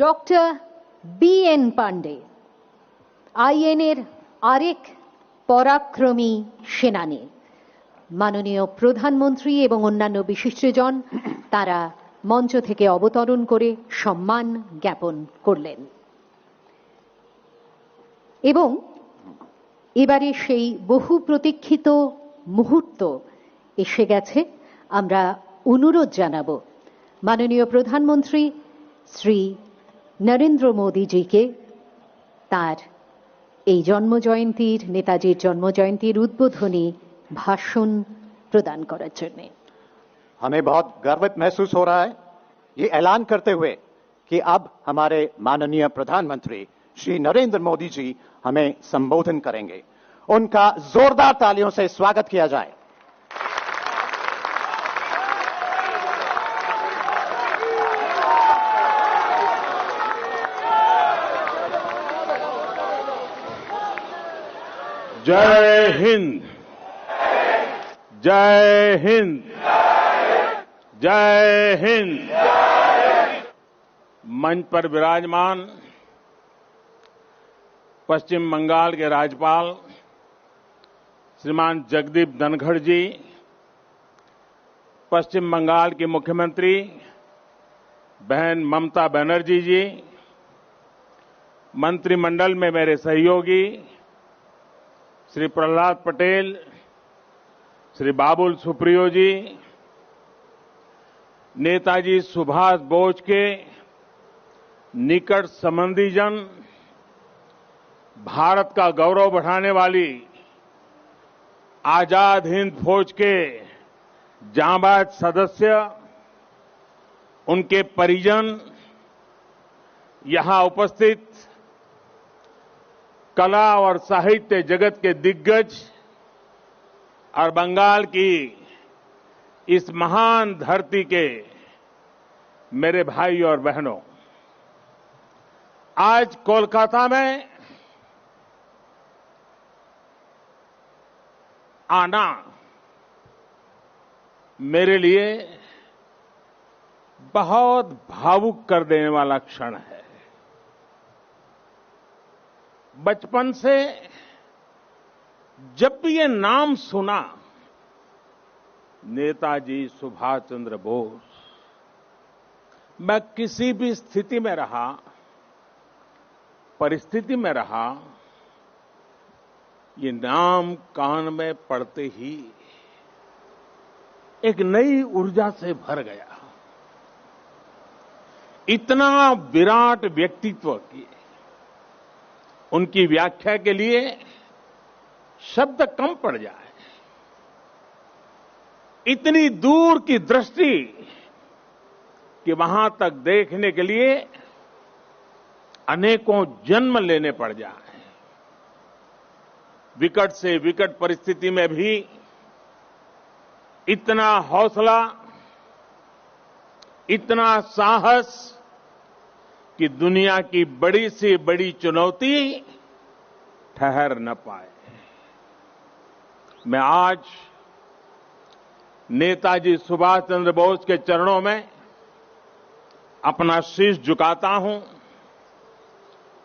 Doctor BN. Pandey, আইএনএর আরেক পরাক্রমী সেনানী। মাননীয় প্রধানমন্ত্রী এবং অন্যান্য বিশিষ্টজন তারা মঞ্চ থেকে অবতরণ করে সম্মান জ্ঞাপন করলেন এবং এবারে সেই বহু প্রতীক্ষিত মুহূর্ত এসে গেছে। আমরা অনুরোধ জানাব মাননীয় প্রধানমন্ত্রী শ্রী নরেন্দ্র মোদীজিকে তার এই জন্মজয়ন্তীর, নেতাজির জন্মজয়ন্তীর উদ্বোধনী भाषण प्रदान करार जन्य। हमें बहुत गर्वित महसूस हो रहा है ये ऐलान करते हुए कि अब हमारे माननीय प्रधानमंत्री श्री नरेंद्र मोदी जी हमें संबोधन करेंगे। उनका जोरदार तालियों से स्वागत किया जाए। जय हिंद, जय हिंद, जय हिंद। मंच पर विराजमान पश्चिम बंगाल के राज्यपाल श्रीमान जगदीप धनखड़ जी, पश्चिम बंगाल की मुख्यमंत्री बहन ममता बनर्जी जी, मंत्रिमंडल में मेरे सहयोगी श्री प्रहलाद पटेल, श्री बाबुल सुप्रियो जी, नेताजी सुभाष बोस के निकट संबंधीजन, भारत का गौरव बढ़ाने वाली आजाद हिंद फौज के जांबाज सदस्य, उनके परिजन, यहां उपस्थित कला और साहित्य जगत के दिग्गज और बंगाल की इस महान धरती के मेरे भाई और बहनों, आज कोलकाता में आना मेरे लिए बहुत भावुक कर देने वाला क्षण है। बचपन से जब भी ये नाम सुना, नेताजी सुभाष चंद्र बोस, मैं किसी भी स्थिति में रहा, परिस्थिति में रहा, ये नाम कान में पड़ते ही एक नई ऊर्जा से भर गया। इतना विराट व्यक्तित्व की उनकी व्याख्या के लिए शब्द कम पड़ जाए। इतनी दूर की दृष्टि कि वहां तक देखने के लिए अनेकों जन्म लेने पड़ जाए। विकट से विकट परिस्थिति में भी इतना हौसला, इतना साहस कि दुनिया की बड़ी से बड़ी चुनौती ठहर न पाए। मैं आज नेताजी सुभाष चंद्र बोस के चरणों में अपना शीश झुकाता हूं,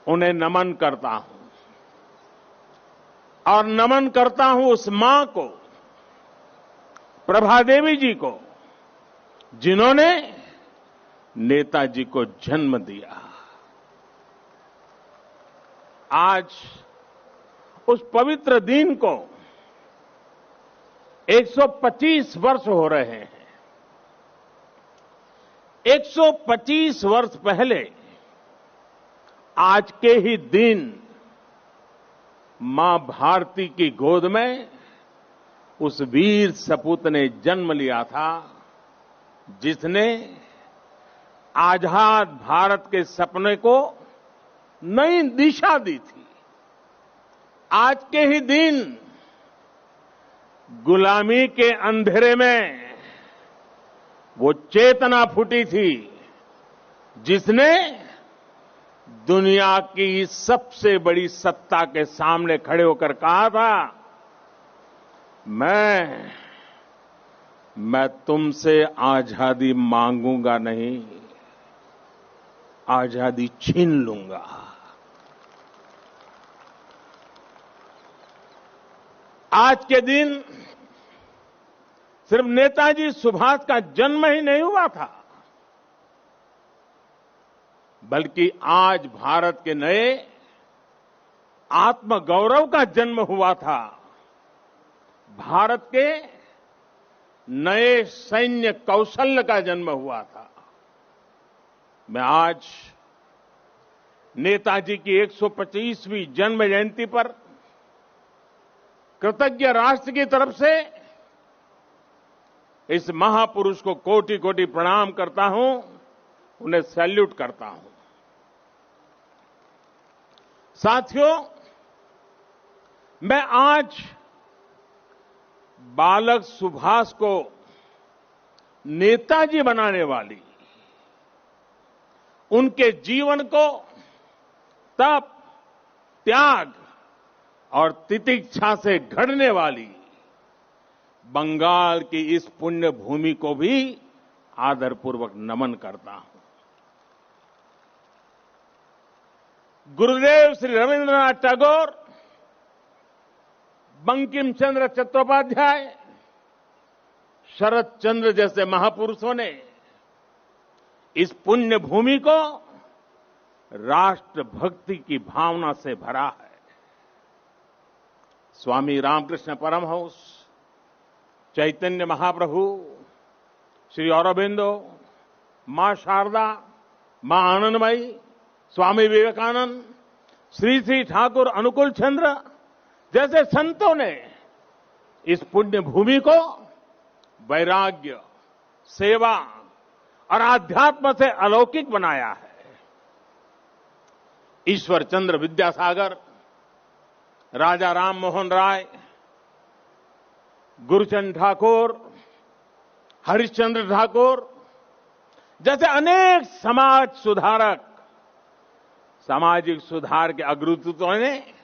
उन्हें नमन करता हूं और नमन करता हूं उस मां को, प्रभा देवी जी को, जिन्होंने नेताजी को जन्म दिया। आज उस पवित्र दिन को 125 वर्ष हो रहे हैं। 125 वर्ष पहले आज के ही दिन मां भारती की गोद में उस वीर सपूत ने जन्म लिया था, जिसने आजाद भारत के सपने को नई दिशा दी थी। आज के ही दिन गुलामी के अंधेरे में वो चेतना फूटी थी, जिसने दुनिया की सबसे बड़ी सत्ता के सामने खड़े होकर कहा था, मैं तुमसे आजादी मांगूंगा नहीं, आजादी छीन लूंगा। आज के दिन सिर्फ नेताजी सुभाष का जन्म ही नहीं हुआ था, बल्कि आज भारत के नए आत्मगौरव का जन्म हुआ था। भारत के नए सैन्य कौशल्य का जन्म हुआ था। मैं आज नेताजी की 125वीं जन्म जयंती पर कृतज्ञ राष्ट्र की तरफ से इस महापुरुष को कोटि कोटि प्रणाम करता हूं, उन्हें सैल्यूट करता हूं। साथियों, मैं आज बालक सुभाष को नेताजी बनाने वाली, उनके जीवन को तप, त्याग और तितिक्षा से घड़ने वाली बंगाल की इस पुण्य भूमि को भी आदरपूर्वक नमन करता हूं। गुरुदेव श्री रविंद्रनाथ टैगोर, बंकिम चंद्र चट्टोपाध्याय, शरद चंद्र जैसे महापुरुषों ने इस पुण्य भूमि को राष्ट्र भक्ति की भावना से भरा है। स्वामी रामकृष्ण परमहंस, चैतन्य महाप्रभु, श्री अरबिंदो, मां शारदा, मां आनंदमयी, स्वामी विवेकानंद, श्री श्री ठाकुर अनुकूल चंद्र जैसे संतों ने इस पुण्य भूमि को वैराग्य, सेवा और आध्यात्म से अलौकिक बनाया है। ईश्वर चंद्र विद्यासागर, राजा राम मोहन राय, गुरुचंद ठाकुर, हरिश्चंद्र ठाकुर जैसे अनेक समाज सुधारक, सामाजिक सुधार के अग्रदूतों ने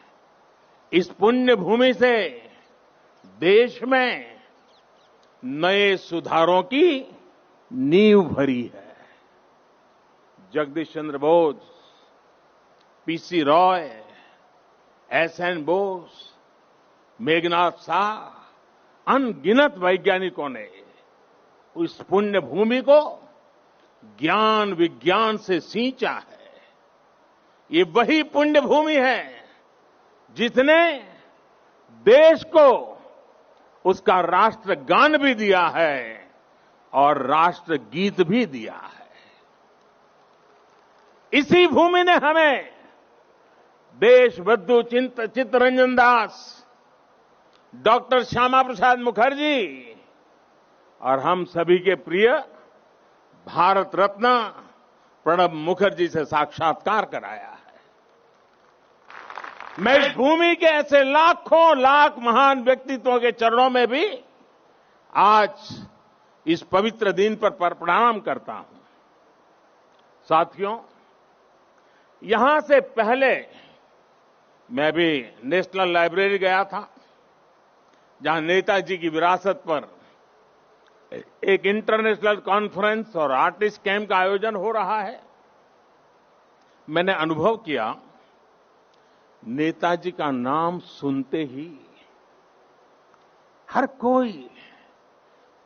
इस पुण्य भूमि से देश में नए सुधारों की नींव भरी है। जगदीश चंद्र बोस, पीसी रॉय, एसएन बोस, मेघनाथ शाह, अनगिनत वैज्ञानिकों ने उस पुण्य भूमि को ज्ञान विज्ञान से सींचा है। ये वही पुण्य भूमि है जिसने देश को उसका राष्ट्रगान भी दिया है और राष्ट्र गीत भी दिया है। इसी भूमि ने हमें देशबंधु चित्तरंजन दास, डॉक्टर श्यामा प्रसाद मुखर्जी और हम सभी के प्रिय भारत रत्न प्रणब मुखर्जी से साक्षात्कार कराया है। मैं इस भूमि के ऐसे लाखों लाख महान व्यक्तित्वों के चरणों में भी आज इस पवित्र दिन पर प्रणाम करता हूं। साथियों, यहां से पहले मैं भी नेशनल लाइब्रेरी गया था, जहां नेताजी की विरासत पर एक इंटरनेशनल कॉन्फ्रेंस और आर्टिस्ट कैंप का आयोजन हो रहा है। मैंने अनुभव किया, नेताजी का नाम सुनते ही हर कोई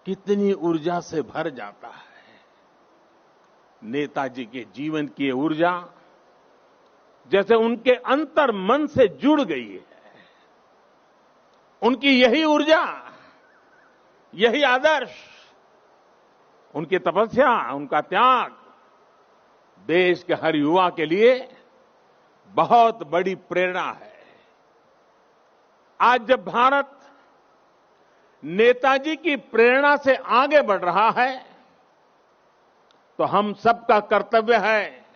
कितनी ऊर्जा से भर जाता है। नेताजी के जीवन की ये ऊर्जा जैसे उनके अंतर मन से जुड़ गई है। उनकी यही ऊर्जा, यही आदर्श, उनकी तपस्या, उनका त्याग देश के हर युवा के लिए बहुत बड़ी प्रेरणा है। आज जब भारत नेताजी की प्रेरणा से आगे बढ़ रहा है, तो हम सबका कर्तव्य है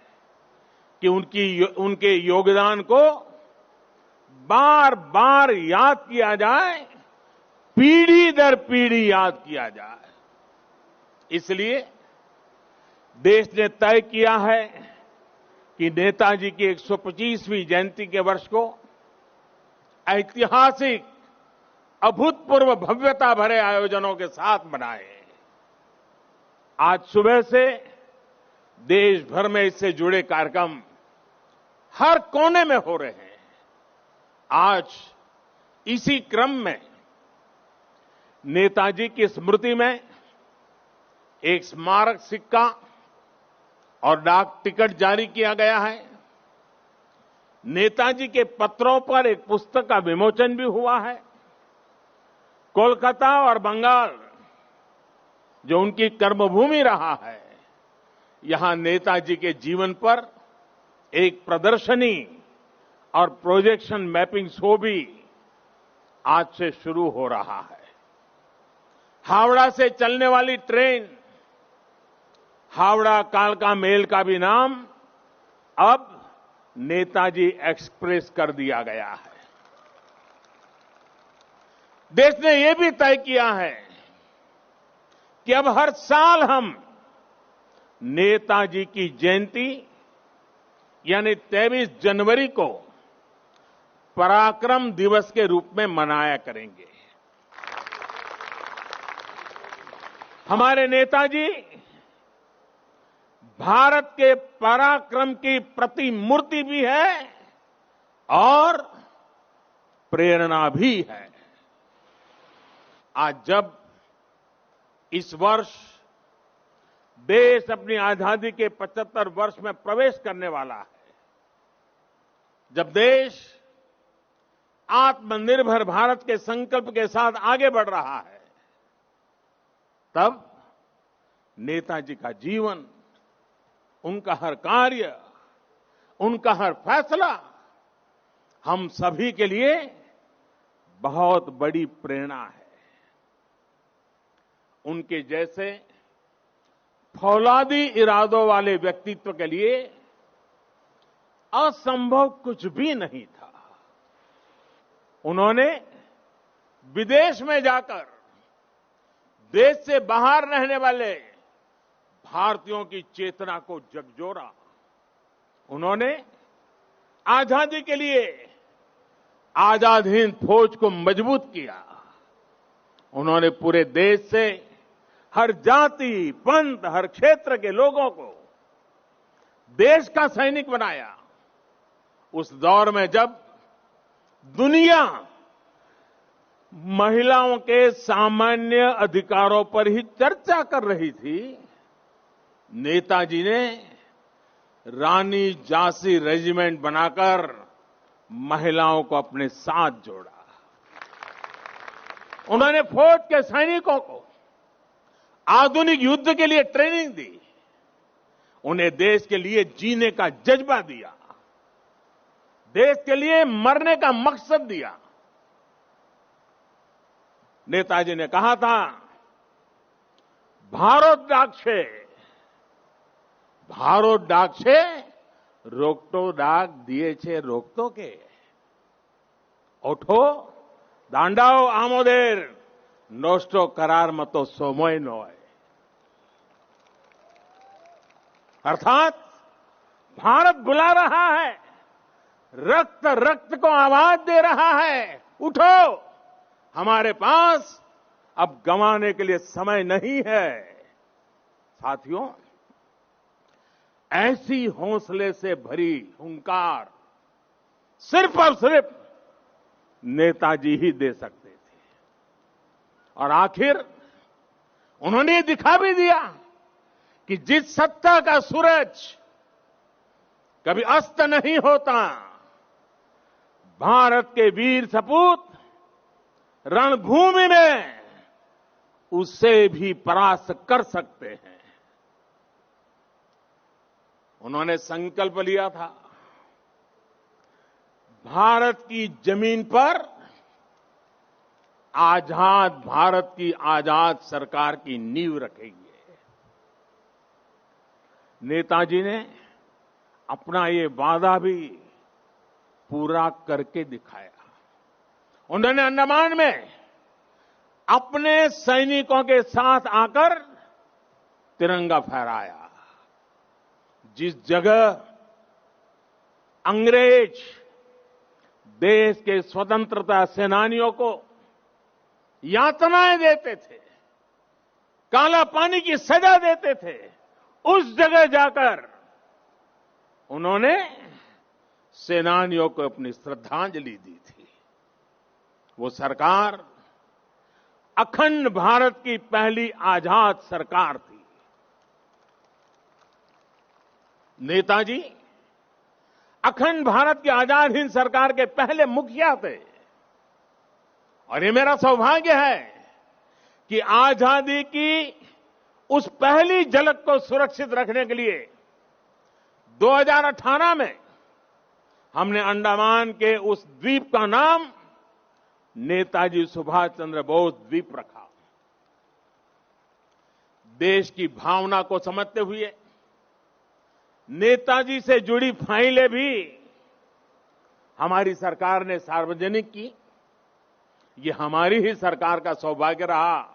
कि उनके योगदान को बार बार याद किया जाए, पीढ़ी दर पीढ़ी याद किया जाए। इसलिए देश ने तय किया है कि नेताजी की 125वीं जयंती के वर्ष को ऐतिहासिक, अभूतपूर्व भव्यता भरे आयोजनों के साथ मनाए। आज सुबह से देश भर में इससे जुड़े कार्यक्रम हर कोने में हो रहे हैं। आज इसी क्रम में नेताजी की स्मृति में एक स्मारक सिक्का और डाक टिकट जारी किया गया है। नेताजी के पत्रों पर एक पुस्तक का विमोचन भी हुआ है। कोलकाता और बंगाल, जो उनकी कर्मभूमि रहा है, यहां नेताजी के जीवन पर एक प्रदर्शनी और प्रोजेक्शन मैपिंग शो भी आज से शुरू हो रहा है। हावड़ा से चलने वाली ट्रेन हावड़ा कालका मेल का भी नाम अब नेताजी एक्सप्रेस कर दिया गया है। देश ने यह भी तय किया है कि अब हर साल हम नेताजी की जयंती यानी 23 जनवरी को पराक्रम दिवस के रूप में मनाया करेंगे। हमारे नेताजी भारत के पराक्रम की प्रतिमूर्ति भी है और प्रेरणा भी है। आज जब इस वर्ष देश अपनी आजादी के 75 वर्ष में प्रवेश करने वाला है, जब देश आत्मनिर्भर भारत के संकल्प के साथ आगे बढ़ रहा है, तब नेताजी का जीवन, उनका हर कार्य, उनका हर फैसला हम सभी के लिए बहुत बड़ी प्रेरणा है। उनके जैसे फौलादी इरादों वाले व्यक्तित्व के लिए असंभव कुछ भी नहीं था। उन्होंने विदेश में जाकर देश से बाहर रहने वाले भारतीयों की चेतना को झकझोरा। उन्होंने आजादी के लिए आजाद हिंद फौज को मजबूत किया। उन्होंने पूरे देश से हर जाति, पंथ, हर क्षेत्र के लोगों को देश का सैनिक बनाया। उस दौर में जब दुनिया महिलाओं के सामान्य अधिकारों पर ही चर्चा कर रही थी, नेताजी ने रानी झांसी रेजिमेंट बनाकर महिलाओं को अपने साथ जोड़ा। उन्होंने फौज के सैनिकों को आधुनिक युद्ध के लिए ट्रेनिंग दी। उन्हें देश के लिए जीने का जज्बा दिया, देश के लिए मरने का मकसद दिया। नेताजी ने कहा था, भारत डाक छे रोकटो डाक दिए छे रोकतो के ओठो दांडाओ आमोदेर नोस्टो करार मतो सोमोय नोय। अर्थात भारत बुला रहा है, रक्त रक्त को आवाज दे रहा है, उठो, हमारे पास अब गंवाने के लिए समय नहीं है। साथियों, ऐसी हौसले से भरी हुंकार सिर्फ और सिर्फ नेताजी ही दे सकते थे। और आखिर उन्होंने दिखा भी दिया कि जिस सत्ता का सूरज कभी अस्त नहीं होता, भारत के वीर सपूत रणभूमि में उससे भी परास्त कर सकते हैं। उन्होंने संकल्प लिया था, भारत की जमीन पर आजाद भारत की आजाद सरकार की नींव रखेंगे। नेताजी ने अपना ये वादा भी पूरा करके दिखाया। उन्होंने अंडमान में अपने सैनिकों के साथ आकर तिरंगा फहराया। जिस जगह अंग्रेज देश के स्वतंत्रता सेनानियों को यातनाएं देते थे, काला पानी की सजा देते थे, उस जगह जाकर उन्होंने सेनानियों को अपनी श्रद्धांजलि दी थी। वो सरकार अखंड भारत की पहली आजाद सरकार थी। नेताजी अखंड भारत की आजाद हिंद सरकार के पहले मुखिया थे। और ये मेरा सौभाग्य है कि आजादी की उस पहली झलक को सुरक्षित रखने के लिए 2018 में हमने अंडमान के उस द्वीप का नाम नेताजी सुभाष चंद्र बोस द्वीप रखा। देश की भावना को समझते हुए नेताजी से जुड़ी फाइलें भी हमारी सरकार ने सार्वजनिक की। ये हमारी ही सरकार का सौभाग्य रहा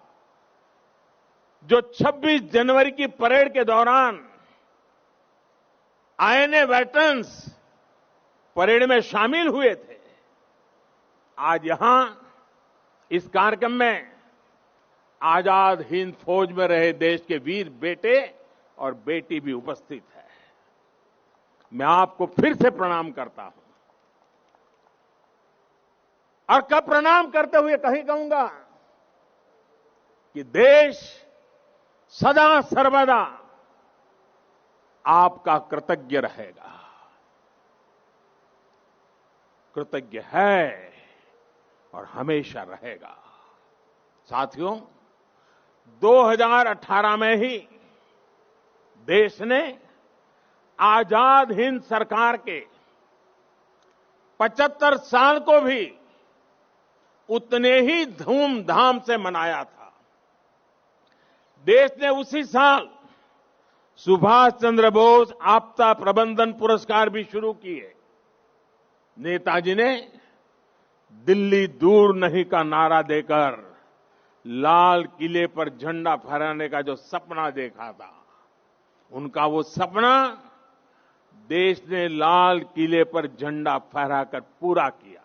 जो 26 जनवरी की परेड के दौरान आईएनए वेटरन्स परेड में शामिल हुए थे। आज यहां इस कार्यक्रम में आजाद हिंद फौज में रहे देश के वीर बेटे और बेटी भी उपस्थित है। मैं आपको फिर से प्रणाम करता हूं और कब प्रणाम करते हुए कहीं कहूंगा कि देश सदा सर्वदा आपका कृतज्ञ रहेगा, कृतज्ञ है और हमेशा रहेगा। साथियों, 2018 में ही देश ने आजाद हिंद सरकार के 75 साल को भी उतने ही धूमधाम से मनाया था। देश ने उसी साल सुभाष चंद्र बोस आपदा प्रबंधन पुरस्कार भी शुरू किए। नेताजी ने दिल्ली दूर नहीं का नारा देकर लाल किले पर झंडा फहराने का जो सपना देखा था, उनका वो सपना देश ने लाल किले पर झंडा फहराकर पूरा किया।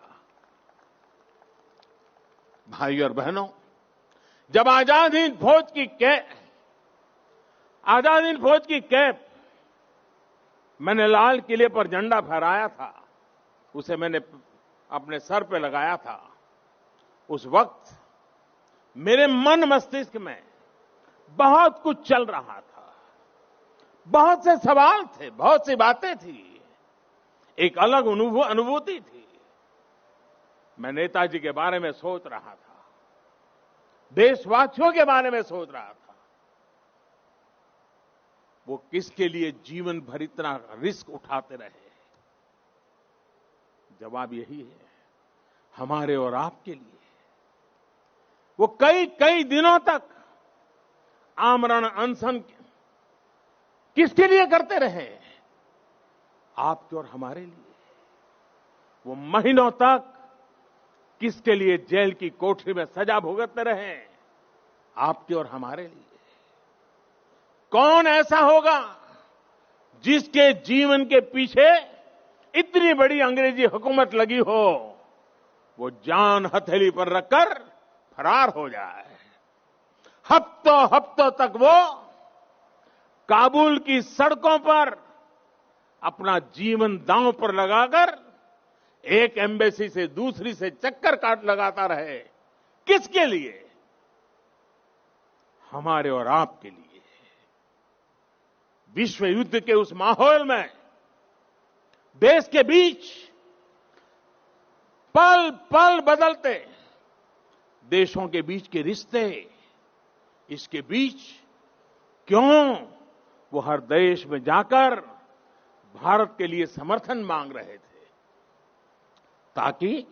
भाई और बहनों, जब आजाद हिंद फौज की कैप मैंने लाल किले पर झंडा फहराया था, उसे मैंने अपने सर पे लगाया था, उस वक्त मेरे मन मस्तिष्क में बहुत कुछ चल रहा था। बहुत से सवाल थे, बहुत सी बातें थी, एक अलग अनुभूति थी। मैं नेताजी के बारे में सोच रहा था, देशवासियों के बारे में सोच रहा था। वो किसके लिए जीवन भर इतना रिस्क उठाते रहे? जवाब यही है, हमारे और आपके लिए। वो कई दिनों तक आमरण अनशन किसके लिए करते रहे? आपके और हमारे लिए। वो महीनों तक किसके लिए जेल की कोठरी में सजा भुगतते रहे? आपके और हमारे लिए। कौन ऐसा होगा जिसके जीवन के पीछे इतनी बड़ी अंग्रेजी हुकूमत लगी हो, वो जान हथेली पर रखकर फरार हो जाए? हफ्तों तक वो काबुल की सड़कों पर अपना जीवन दांव पर लगाकर एक एम्बेसी से दूसरी से चक्कर काट लगाता रहे। किसके लिए? हमारे और आपके लिए। विश्व युद्ध के उस माहौल में देश के बीच पल पल बदलते देशों के बीच के रिश्ते, इसके बीच क्यों वो हर देश में जाकर भारत के लिए समर्थन मांग रहे थे, ताकि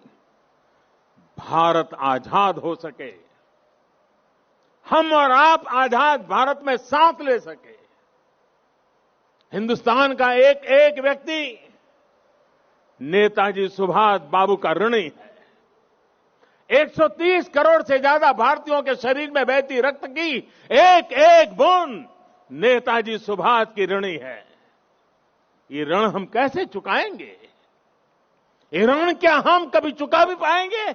भारत आजाद हो सके, हम और आप आजाद भारत में सांस ले सके। हिंदुस्तान का एक एक व्यक्ति नेताजी सुभाष बाबू का ऋणी है। 130 करोड़ से ज्यादा भारतीयों के शरीर में बहती रक्त की एक एक बूंद नेताजी सुभाष की ऋणी है। ये ऋण हम कैसे चुकाएंगे? ये ऋण क्या हम कभी चुका भी पाएंगे?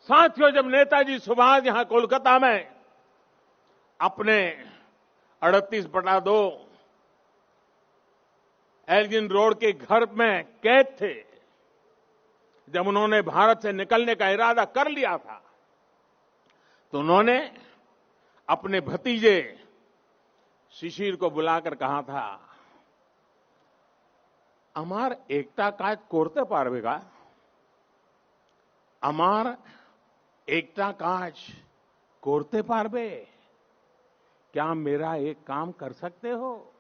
साथियों, जब नेताजी सुभाष यहां कोलकाता में अपने 38/2 एल्गिन रोड के घर में कैद थे। जब उन्होंने भारत से निकलने का इरादा कर लिया था तो उन्होंने अपने भतीजे शिशिर को बुलाकर कहा था, अमार एकता काज कोरते पारबेगा, अमार एकता काज कोरते पारबे, क्या मेरा एक काम कर सकते हो?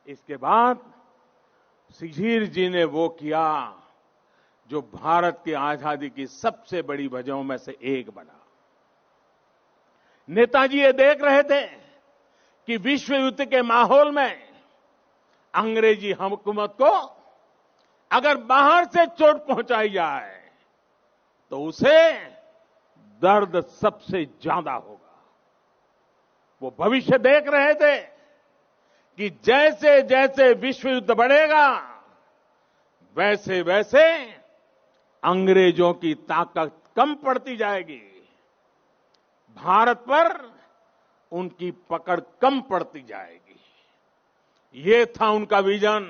इसके बाद शिशिर जी ने वो किया जो भारत की आजादी की सबसे बड़ी वजहों में से एक बना। नेताजी ये देख रहे थे कि विश्व युद्ध के माहौल में अंग्रेजी हुकूमत को अगर बाहर से चोट पहुंचाई जाए तो उसे दर्द सबसे ज्यादा होगा। वो भविष्य देख रहे थे कि जैसे जैसे विश्व युद्ध बढ़ेगा वैसे वैसे अंग्रेजों की ताकत कम पड़ती जाएगी, भारत पर उनकी पकड़ कम पड़ती जाएगी। ये था उनका विजन।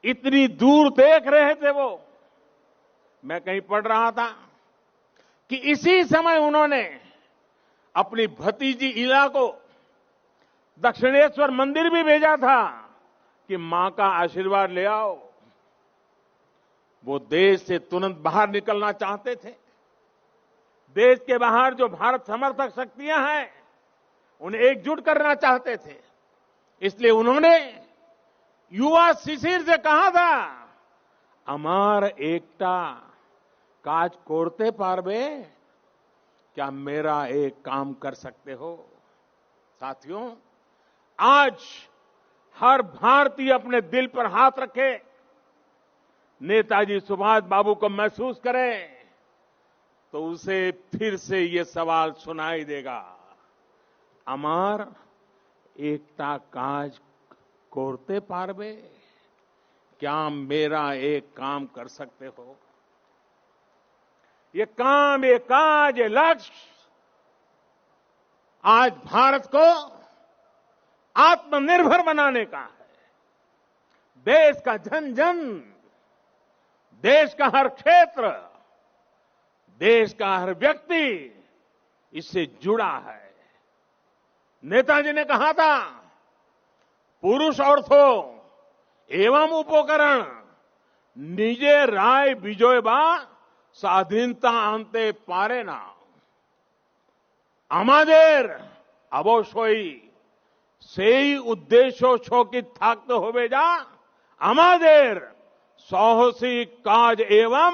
इतनी दूर देख रहे थे वो। मैं कहीं पढ़ रहा था कि इसी समय उन्होंने अपनी भतीजी इला को दक्षिणेश्वर मंदिर भी भेजा था कि मां का आशीर्वाद ले आओ। वो देश से तुरंत बाहर निकलना चाहते थे। देश के बाहर जो भारत समर्थक शक्तियां हैं उन्हें एकजुट करना चाहते थे। इसलिए उन्होंने युवा शिशिर से कहा था, अमार एकता काज कोरते पारबे, क्या मेरा एक काम कर सकते हो? साथियों, आज हर भारतीय अपने दिल पर हाथ रखे, नेताजी सुभाष बाबू को महसूस करे तो उसे फिर से ये सवाल सुनाई देगा, अमार एकता काज कोरते पारबे, क्या मेरा एक काम कर सकते हो? ये काम, ये काज, ये लक्ष्य आज भारत को आत्मनिर्भर बनाने का है। देश का जन जन, देश का हर क्षेत्र, देश का हर व्यक्ति इससे जुड़ा है। नेताजी ने कहा था, पुरुष अर्थो एवं उपकरण निजे राय विजय बा স্বাধীনতা আনতে পারে না। আমাদের অবশ্যই সেই উদ্দেশ্য শোকিত থাকতে হবে যা আমাদের সাহসিক কাজ এবং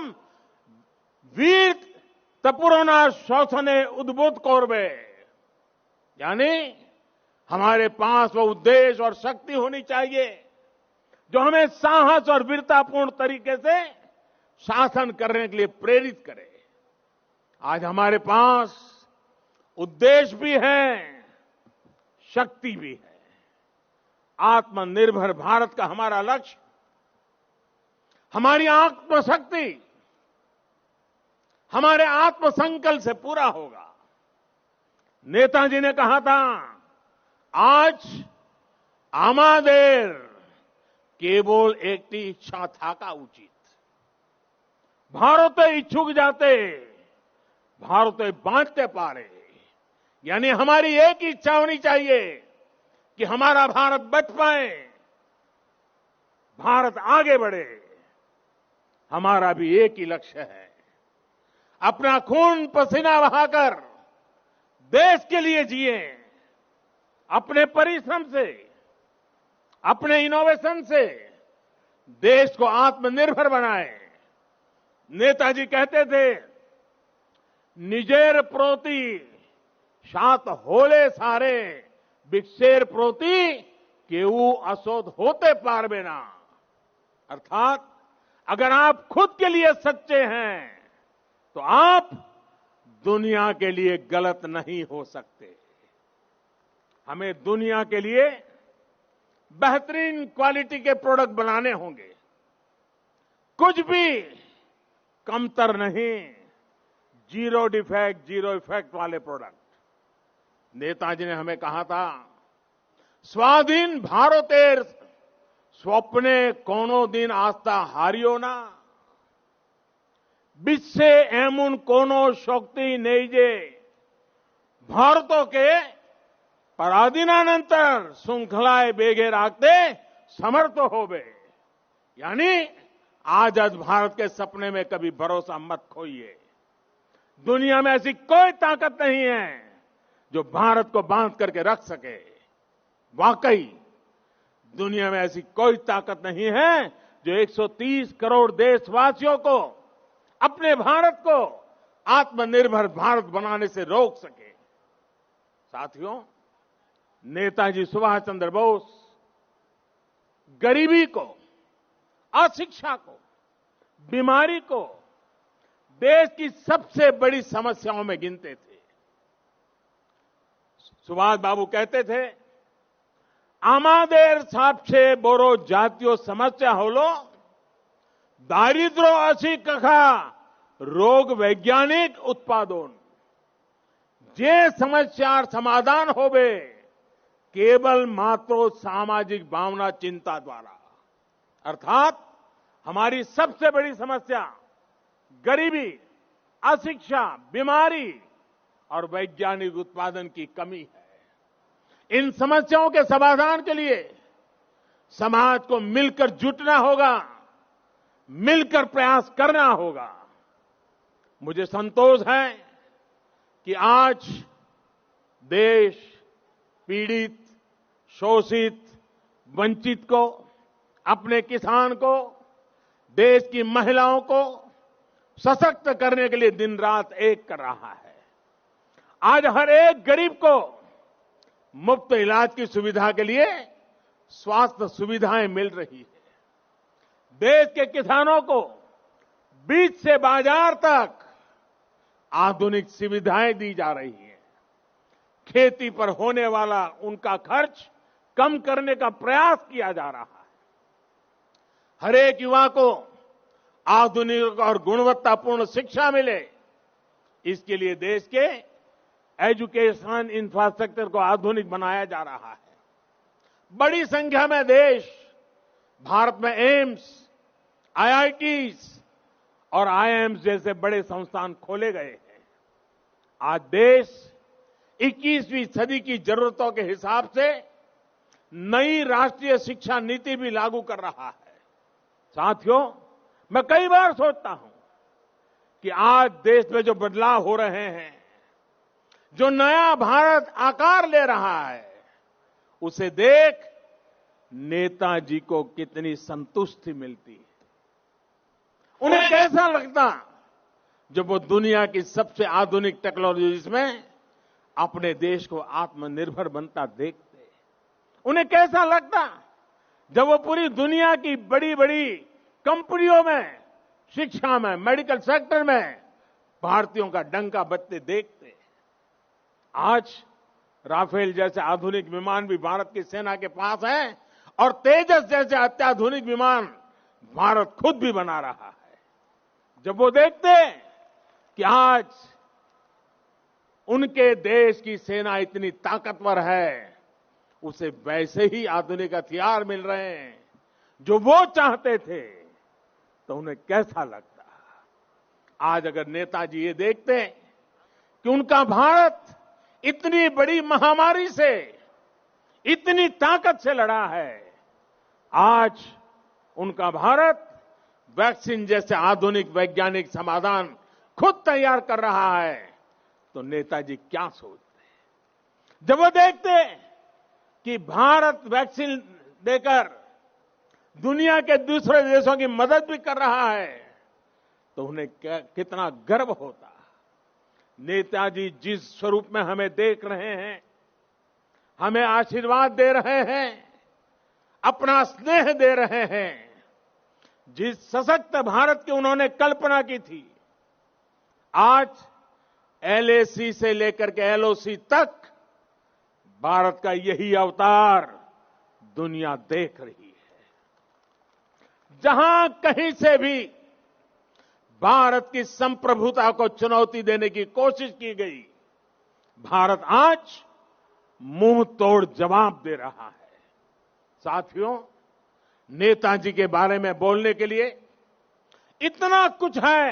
वीर तपुरना शासने उद्बुद्ध करबे। यानी हमारे पास वो उद्देश्य और शक्ति होनी चाहिए जो हमें साहस और वीरतापूर्ण तरीके से शासन करने के लिए प्रेरित करे। आज हमारे पास उद्देश्य भी है, शक्ति भी है। आत्मनिर्भर भारत का हमारा लक्ष्य, हमारी आत्मशक्ति हमारे आत्मसंकल्प से पूरा होगा। नेताजी ने कहा था, आज आमादेर केवल एक इच्छा थाका उचित, भारत इच्छुक जाते भारत बांटते पारे। यानी हमारी एक इच्छा होनी चाहिए कि हमारा भारत बच पाए, भारत आगे बढ़े। हमारा भी एक ही लक्ष्य है, अपना खून पसीना बहाकर देश के लिए जिए, अपने परिश्रम से, अपने इनोवेशन से देश को आत्मनिर्भर बनाए। नेताजी कहते थे, निजेर प्रोति सात होले सारे, बिक्सेर प्रोति केऊ असोध होते पारबे ना। अर्थात अगर आप खुद के लिए सच्चे हैं तो आप दुनिया के लिए गलत नहीं हो सकते। हमें दुनिया के लिए बेहतरीन क्वालिटी के प्रोडक्ट बनाने होंगे, कुछ भी कमतर नहीं, जीरो डिफेक्ट जीरो इफेक्ट वाले प्रोडक्ट। नेताजी ने हमें कहा था, স্বাধীন ভারতের স্বপ্নে কোনোদিন আস্থা হারিও না। বিশ্বে এমন কোন শক্তি নেই যে ভারতকে পরাধীনাनंतर श्रृंखलाएं बेगे रखते समर्थ होवे। यानी आजाद भारत के सपने में कभी भरोसा मत खोइए। दुनिया में ऐसी कोई ताकत नहीं है जो भारत को बांध करके रख सके। वाकई दुनिया में ऐसी कोई ताकत नहीं है जो 130 करोड़ देशवासियों को अपने भारत को आत्मनिर्भर भारत बनाने से रोक सके। साथियों, नेताजी सुभाष चंद्र बोस गरीबी को, अशिक्षा को, बीमारी को देश की सबसे बड़ी समस्याओं में गिनते थे। सुभाष बाबू कहते थे, আমাদের সবচেয়ে বড় জাতীয় সমস্যা হলো দারিদ্র অশিক্ষা রোগ বৈজ্ঞানিক উৎপাদন। যে সমস্যার সমাধান হবে केवल मात्र सामाजिक भावना चिंता द्वारा। अर्थात हमारी सबसे बड़ी समस्या गरीबी, अशिक्षा, बीमारी और वैज्ञानिक उत्पादन की कमी है। इन समस्याओं के समाधान के लिए समाज को मिलकर जुटना होगा, मिलकर प्रयास करना होगा। मुझे संतोष है कि आज देश पीड़ित, शोषित, वंचित को, अपने किसान को, देश की महिलाओं को सशक्त करने के लिए दिन रात एक कर रहा है। आज हर एक गरीब को मुफ्त इलाज की सुविधा के लिए स्वास्थ्य सुविधाएं मिल रही है। देश के किसानों को बीज से बाजार तक आधुनिक सुविधाएं दी जा रही हैं। खेती पर होने वाला उनका खर्च कम करने का प्रयास किया जा रहा है। हर एक युवा को आधुनिक और गुणवत्तापूर्ण शिक्षा मिले, इसके लिए देश के एजुकेशन इंफ्रास्ट्रक्चर को आधुनिक बनाया जा रहा है। बड़ी संख्या में देश भारत में एम्स, आईआईटीज और आईआईएम्स जैसे बड़े संस्थान खोले गए हैं। आज देश 21वीं सदी की जरूरतों के हिसाब से नई राष्ट्रीय शिक्षा नीति भी लागू कर रहा है। साथियों, मैं कई बार सोचता हूं कि आज देश में जो बदलाव हो रहे हैं, जो नया भारत आकार ले रहा है, उसे देख नेताजी को कितनी संतुष्टि मिलती है। उन्हें कैसा लगता जब वो दुनिया की सबसे आधुनिक टेक्नोलॉजीज में अपने देश को आत्मनिर्भर बनता देखते। उन्हें कैसा लगता जब वो पूरी दुनिया की बड़ी बड़ी कंपनियों में, शिक्षा में, मेडिकल सेक्टर में भारतीयों का डंका बजते देखते। आज राफेल जैसे आधुनिक विमान भी भारत की सेना के पास हैं और तेजस जैसे अत्याधुनिक विमान भारत खुद भी बना रहा है। जब वो देखते कि आज उनके देश की सेना इतनी ताकतवर है, उसे वैसे ही आधुनिक हथियार मिल रहे हैं जो वो चाहते थे, तो उन्हें कैसा लगता। आज अगर नेताजी ये देखते कि उनका भारत इतनी बड़ी महामारी से, इतनी ताकत से लड़ा है, आज उनका भारत वैक्सीन जैसे आधुनिक वैज्ञानिक समाधान खुद तैयार कर रहा है, तो नेताजी क्या सोचते। जब वो देखते कि भारत वैक्सीन देकर दुनिया के दूसरे देशों की मदद भी कर रहा है, तो उन्हें कितना गर्व होता। नेताजी जिस स्वरूप में हमें देख रहे हैं, हमें आशीर्वाद दे रहे हैं, अपना स्नेह दे रहे हैं, जिस सशक्त भारत की उन्होंने कल्पना की थी, आज एलएसी से लेकर के एलओसी तक भारत का यही अवतार दुनिया देख रही है। जहां कहीं से भी भारत की संप्रभुता को चुनौती देने की कोशिश की गई, भारत आज मुंह तोड़ जवाब दे रहा है। साथियों, नेताजी के बारे में बोलने के लिए इतना कुछ है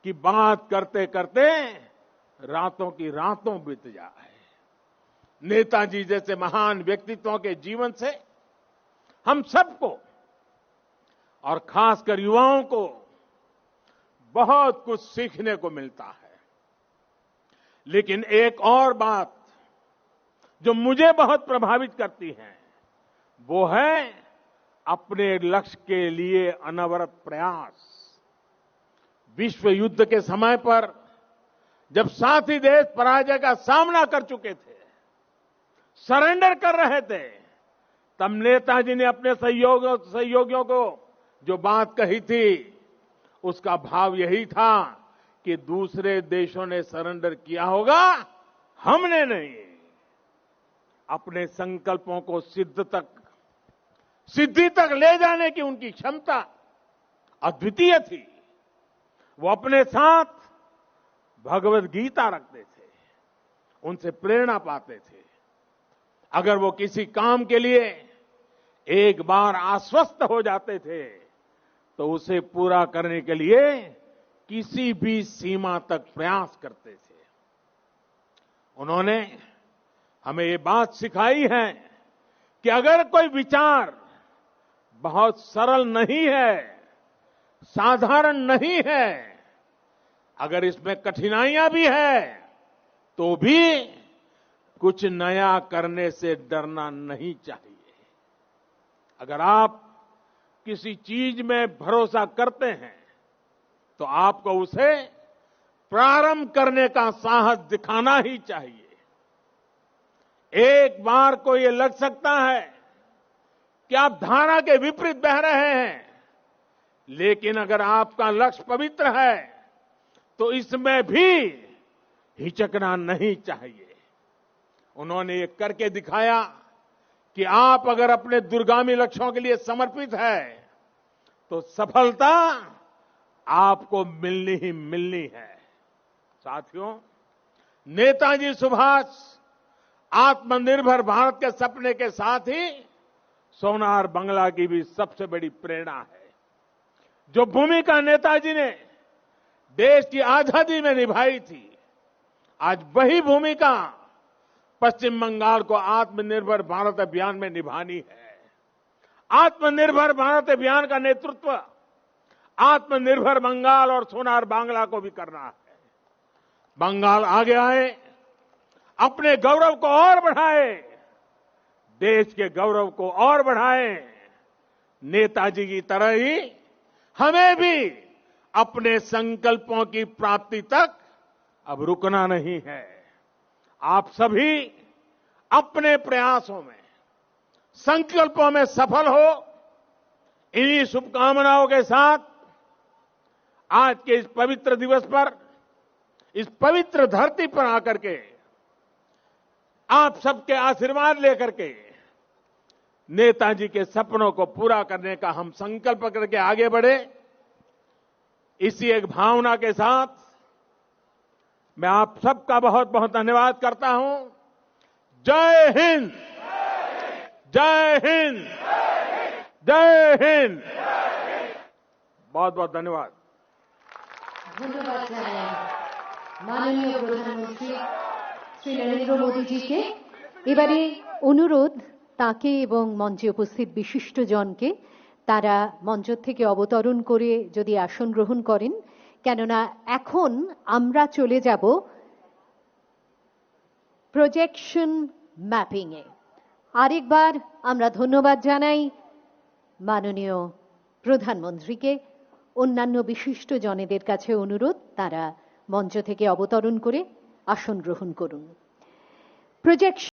कि बात करते करते रातों की रातों बीत जाए। नेताजी जैसे महान व्यक्तित्वों के जीवन से हम सबको और खासकर युवाओं को बहुत कुछ सीखने को मिलता है। लेकिन एक और बात जो मुझे बहुत प्रभावित करती है वो है अपने लक्ष्य के लिए अनवरत प्रयास। विश्व युद्ध के समय पर जब साथी देश पराजय का सामना कर चुके थे, सरेंडर कर रहे थे, तब नेताजी ने अपने सहयोगियों को जो बात कही थी उसका भाव यही था कि दूसरे देशों ने सरेंडर किया होगा, हमने नहीं। अपने संकल्पों को सिद्धि तक ले जाने की उनकी क्षमता अद्वितीय थी। वो अपने साथ भगवत गीता रखते थे, उनसे प्रेरणा पाते थे। अगर वो किसी काम के लिए एक बार आश्वस्त हो जाते थे तो उसे पूरा करने के लिए किसी भी सीमा तक प्रयास करते थे। उन्होंने हमें ये बात सिखाई है कि अगर कोई विचार बहुत सरल नहीं है, साधारण नहीं है, अगर इसमें कठिनाइयां भी है, तो भी कुछ नया करने से डरना नहीं चाहिए। अगर आप किसी चीज में भरोसा करते हैं तो आपको उसे प्रारंभ करने का साहस दिखाना ही चाहिए। एक बार को ये लग सकता है कि आप धारा के विपरीत बह रहे हैं, लेकिन अगर आपका लक्ष्य पवित्र है तो इसमें भी हिचकना नहीं चाहिए। उन्होंने ये करके दिखाया कि आप अगर अपने दूरगामी लक्ष्यों के लिए समर्पित है तो सफलता आपको मिलनी ही मिलनी है। साथियों, नेताजी सुभाष आत्मनिर्भर भारत के सपने के साथ ही सोनार बांग्ला की भी सबसे बड़ी प्रेरणा है। जो भूमिका नेताजी ने देश की आजादी में निभाई थी, आज वही भूमिका पश्चिम बंगाल को आत्मनिर्भर भारत अभियान में निभानी है। आत्मनिर्भर भारत अभियान का नेतृत्व आत्मनिर्भर बंगाल और सोनार बांग्ला को भी करना है। बंगाल आगे आए, अपने गौरव को और बढ़ाए, देश के गौरव को और बढ़ाए। नेताजी की तरह ही हमें भी अपने संकल्पों की प्राप्ति तक अब रुकना नहीं है। आप सभी अपने प्रयासों में, संकल्पों में सफल हो, इन्हीं शुभकामनाओं के साथ आज के इस पवित्र दिवस पर, इस पवित्र धरती पर आकर के आप सबके आशीर्वाद लेकर के नेताजी के सपनों को पूरा करने का हम संकल्प करके आगे बढ़े। इसी एक भावना के साथ मैं आप सबका बहुत बहुत धन्यवाद करता हूं। जय हिंद, जय हिंद, जय हिंद। बहुत बहुत धन्यवाद। ধন্যবাদ জানাই মাননীয় প্রধানমন্ত্রী শ্রী নরেন্দ্র মোদীজিকে। এবারে অনুরোধ তাকে এবং মঞ্চে উপস্থিত বিশিষ্টজনকে তারা মঞ্চ থেকে অবতরণ করে যদি আসন গ্রহণ করেন, কেননা এখন আমরা চলে যাব প্রজেকশন ম্যাপিং এ। আরেকবার আমরা ধন্যবাদ জানাই মাননীয় প্রধানমন্ত্রীকে। অন্যান্য বিশিষ্ট জনেদের কাছে অনুরোধ তারা মঞ্চ থেকে অবতরণ করে আসন গ্রহণ করুন। প্রজেকশন